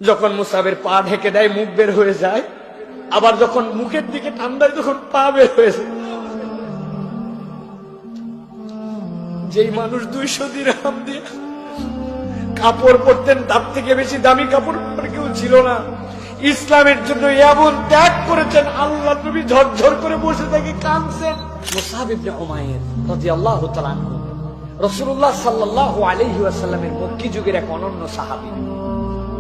যখন মুসাবের পা ঢেকে দেয় মুখ বের হয়ে যায়, আবার যখন মুখের দিকে টান দেয় তখন পা বের হয়ে যায়। যেই মানুষ 200 দিরহাম দিয়ে কাপড় পরতেন, তার থেকে বেশি দামি কাপড় পরে কেউ ছিল না। ইসলামের জন্য এমন ত্যাগ করেছেন, আল্লাহ নবী ঝরঝর করে বসে থেকে কাঁদছেন। মুসআব ইবনে উমাইর রাদিয়াল্লাহু তাআলা আনহু রাসূলুল্লাহ সাল্লাল্লাহু আলাইহি ওয়াসাল্লামের মক্কি যুগের এক অনন্য সাহাবী।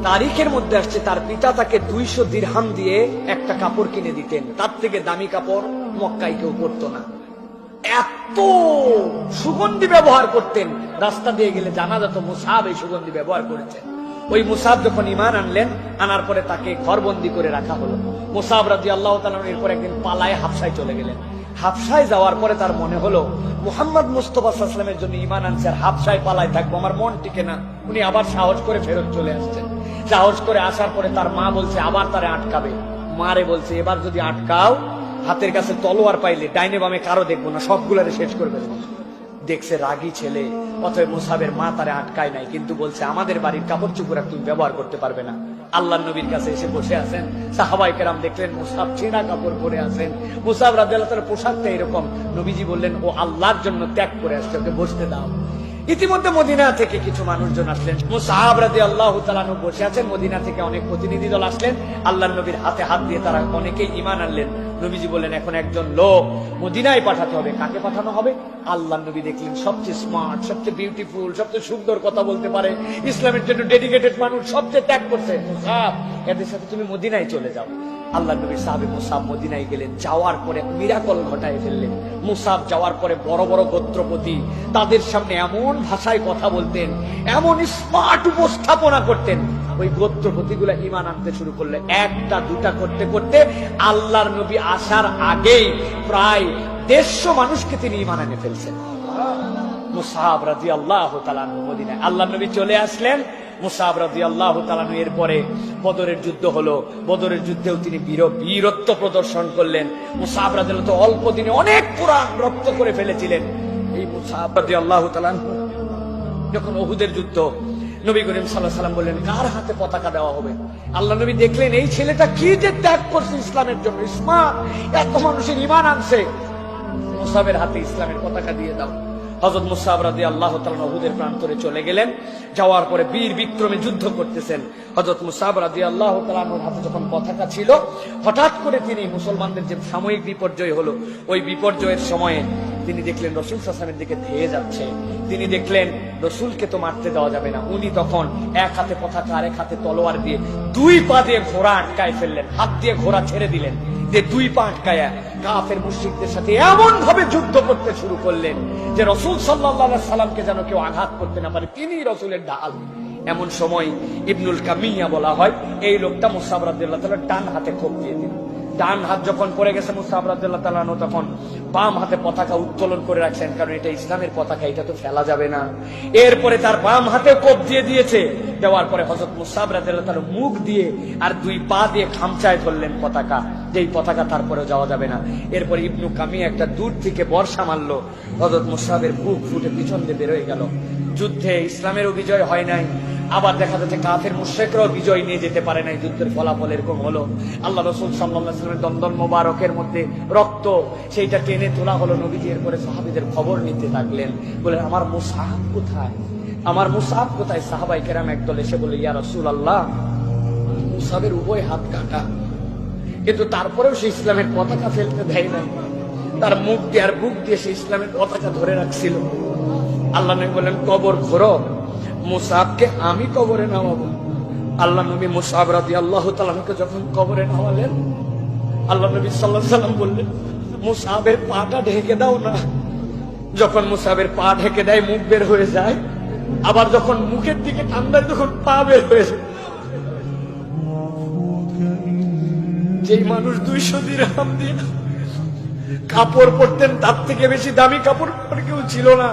তারিখের মধ্যে আসছে তার পিতা তাকে 200 দিরহাম দিয়ে একটা কাপড় কিনে দিতেন, তার থেকে দামি কাপড় মক্কায় কেউ পরতো না। এত সুগন্ধি ব্যবহার করতেন, রাস্তা দিয়ে গেলে জানা যেত মুসআব এই সুগন্ধি ব্যবহার করেছেন। ওই মুসআব যখন ঈমান আনলেন, আনার পরে তাকে ঘরবন্দি করে রাখা হলো। মুসআব রাদিয়াল্লাহু তাআলা এরপর একদিন পালায় হাবশায় চলে গেলেন। হাবশায় যাওয়ার পরে তার মনে হলো মুহাম্মদ মুস্তাফা সাল্লাল্লাহু আলাইহি ওয়াসাল্লামের জন্য ঈমান আনছে, আর হাবশায় পালায় থাকবো, আমার মন টিকে না। উনি আবার সাহস করে ফেরত চলে আসছেন। সাহস করে আসার পরে তার মা বলছে আবার তারে আটকাবে। মারে বলছে এবার যদি আটকাও, হাতের কাছে তলোয়ার পাইলে ডাইনে বামে কারো দেখবো না, সবগুলারে শেষ করে ফেলবো। দেখছে রাগী ছেলে, অতএব মুসাবের মা তারে আটকায় নাই, কিন্তু বলছে আমাদের বাড়ির কাপড় চোপড় তুমি ব্যবহার করতে পারবে না। আল্লাহর নবীর কাছে এসে বসে আছেন, সাহাবায়ে কেরাম দেখলেন মুসাব ছেঁড়া কাপড় পরে আছেন, মুসাব রাদিয়াল্লাহু তাআলার পোশাকটা এরকম। নবীজি বললেন ও আল্লাহর জন্য ত্যাগ করে আসছে, ওকে বসতে দাও। ইতিমধ্যে মদিনা থেকে কিছু মানুষজন আসলেন, মুসআব রাদিয়াল্লাহু তাআলা আনহু বসে আছেন। মদিনা থেকে অনেক প্রতিনিধি দল আসলেন, আল্লাহর নবীর হাতে হাত দিয়ে তারা অনেকেই ঈমান আনলেন। নবীজি বললেন এখন একজন লোক মদিনায় পাঠাতে হবে। কাকে পাঠানো হবে? আল্লাহর নবী দেখলেন সবচেয়ে স্মার্ট, সবচেয়ে বিউটিফুল, সবচেয়ে সুন্দর কথা বলতে পারে, ইসলামের জন্য ডেডিকেটেড মানুষ, সবচেয়ে ত্যাগ করছে। মুসআব, এদের সাথে তুমি মদিনায় চলে যাও। আল্লাহর নবী সাহাবে মুসআব মদিনায় গেলেন। যাওয়ার পরে মিরাকল ঘটায় ফেললেন। মুসআব যাওয়ার পরে বড় বড় গোত্রপতি তাদের সামনে এমন ভাষায় কথা বলতেন, এমন স্মার্ট উপস্থাপনা করতেন, ওই গোত্রপতিগুলা ঈমান আনতে শুরু করলে। একটা দুটা করতে করতে আল্লাহর নবী আসার আগেই প্রায় 150 মানুষকে তিনি ঈমান এনে ফেলছেন। মুসআব রাদিয়াল্লাহু তাআলা আনহু মদিনায়, আল্লাহর নবী চলে আসলেন। মুসআব রাদিয়াল্লাহু তাআলা আনহু এর পরে বদরের যুদ্ধ হলো। বদরের যুদ্ধেও তিনি বীরত্ব প্রদর্শন করলেন। মুসআব রাদিয়াল্লাহু তাআলা অল্প দিনে অনেক পুরাণ রক্ত করে ফেলেছিলেন। এই মুসআব রাদিয়াল্লাহু তাআলা আনহু যখন উহুদের যুদ্ধ, নবী করিম সাল্লাল্লাহু আলাইহি ওয়াসাল্লাম বললেন কার হাতে পতাকা দেওয়া হবে? আল্লাহ নবী দেখলেন এই ছেলেটা কি যে ত্যাগ করছে ইসলামের জন্য, ইসলাম এত মানুষের ঈমান আনছে, মুসআবের হাতে ইসলামের পতাকা দিয়ে দাও। হযরত মুসআব রাদিয়াল্লাহু তাআলা উহুদের প্রান্তরে চলে গেলেন। যাওয়ার পরে বীর বিক্রমে যুদ্ধ করতেছেন। হযরত মুসআব রাদিয়াল্লাহু তাআলার হাতে যখন পতাকা ছিল, হঠাৎ করে তিনি মুসলমানদের যে সাময়িক বিপর্যয় হলো, ওই বিপর্যয়ের সময়ে তিনি দেখলেন রাসূল সাল্লাল্লাহু আলাইহি ওয়াসাল্লামের দিকে ধেয়ে যাচ্ছে। তিনি দেখলেন রাসূলকে তো মারতে দেওয়া যাবে না। উনি তখন এক হাতে পতাকা আর এক হাতে তলোয়ার দিয়ে 2 পা দিয়ে ঘোড়া আটকায় ফেললেন, হাত দিয়ে ঘোড়া ছেড়ে দিলেন, যে 2 পা আটকায়া কাফের মুশরিকদের সাথে এমন ভাবে যুদ্ধ করতে শুরু করলেন যে রাসূল সাল্লাল্লাহু আলাইহি সাল্লামকে যেন কেউ আঘাত করতে না পারে, তিনি রাসূলের ঢাল। এমন সময় ইবনুল কামিয়া বলা হয়, এই লোকটা মুসআব রাদিয়াল্লাহু তাআলা ডান হাতে খোপ দিয়ে দিল। ডান হাত যখন পড়ে গেছে মুসআব রাদিয়াল্লাহু তাআলা তখন বাম হাতে পতাকা উত্তোলন করে রাখছেন, কারণ এটা ইসলামের পতাকা, এটা তো ফেলা যাবে না। এরপরে তার বাম হাতে কোপ দিয়ে দিয়েছে। দেওয়ার পরে হযরত মুসআব রাদিয়াল্লাহু তাআলা মুখ দিয়ে আর 2 পা দিয়ে খামচায় ধরলেন পতাকা, যেই পতাকা তারপরেও যাওয়া যাবে না। এরপরে ইবনু কামিয়া একটা দূর থেকে বর্ষা মারলো, হযরত মুসআবের বুক ফুটে পিছন দিয়ে বের হয়ে গেল। যুদ্ধে ইসলামেরও বিজয় হয় নাই, আবার দেখা যাচ্ছে কাফের মুশরিকরাও বিজয় নিয়ে যেতে পারে নাই। যুদ্ধের ফলাফল এরকম হলো। আল্লাহ রাসূল সাল্লাল্লাহু আলাইহি ওয়াসাল্লামের দন্দন মোবারকের মধ্যে রক্ত, সেইটা টেনে তোলা হলো। নবীজি এরপরে সাহাবীদের খবর নিতে লাগলেন, বলে আমার মুসআব কোথায়, আমার মুসআব কোথায়? সাহাবায়ে কেরাম একদল এসে বলে ইয়া রাসূলুল্লাহ, মুসআবের উভয় হাত কাটা, কিন্তু তারপরেও সে ইসলামের পতাকা ফেলতে দেয় নাই। তার মুখ দিয়ে আর বুক দিয়ে সে ইসলামের পতাকা ধরে রাখছিল। আল্লাহ নবী বললেন কবর খোঁড়ো, মুসআবকে আমি কবরে নামাবো। আল্লাহ নবী মুসআব রাদিয়াল্লাহু তাআলাকে যখন কবরে নামালেন, আল্লাহ নবী সাল্লাল্লাহু আলাইহি ওয়াসাল্লাম বললেন মুসআবের পাটা ঢেকে দাও না। যখন মুসআবের পা ঢেকে দেয় মুখ বের হয়ে যায়, আবার যখন মুখের দিকে টান দেয় তখন পা বের হয়ে যায়। যেই মানুষ 200 দিরহাম দিয়ে কাপড় পরতেন, তার থেকে বেশি দামি কাপড় পরে কেউ ছিল না।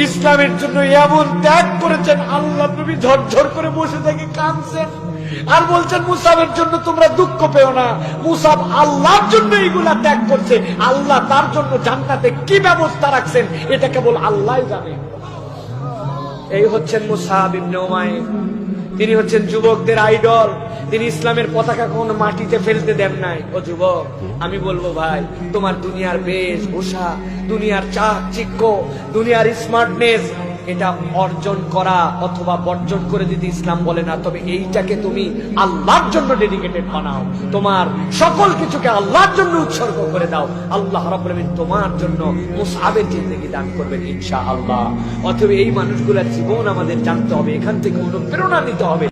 ইসলামের জন্য এমন ত্যাগ করেছেন, আল্লাহ নবী ঝরঝর করে বসে থেকে কাঁদছেন আর বলছেন মুসআবের জন্য তোমরা দুঃখ পেও না, মুসআব আল্লাহর জন্য এইগুলা ত্যাগ করছে, আল্লাহ তার জন্য জান্নাতে কি ব্যবস্থা রাখছেন এটা কেবল আল্লাহই জানে। এই হচ্ছেন মুসআব ইবনে উমাইর। তিনি হচ্ছেন যুবকদের আইডল। তিনি ইসলামের পতাকা কখনো মাটিতে ফেলতে দেন নাই। ও যুবক, আমি বলবো ভাই, তোমার দুনিয়ার বেশভূষা, দুনিয়ার চাকচিক্য, দুনিয়ার স্মার্টনেস, এটা অর্জন করা অথবা বর্জন করে দিতে ইসলাম বলে না। তবে এইটাকে তুমি আল্লাহর জন্য ডেডিকেটেড বানাও, তোমার সকল কিছুকে আল্লাহর জন্য উৎসর্গ করে দাও। আল্লাহ রাব্বুল আলামিন তোমার জন্য মুসআবের জিন্দেগি দান করবেন ইনশাআল্লাহ। অতএব এই মানুষগুলোর জীবন আমাদের জানতে হবে, এখান থেকে অনুপ্রেরণা নিতে হবে।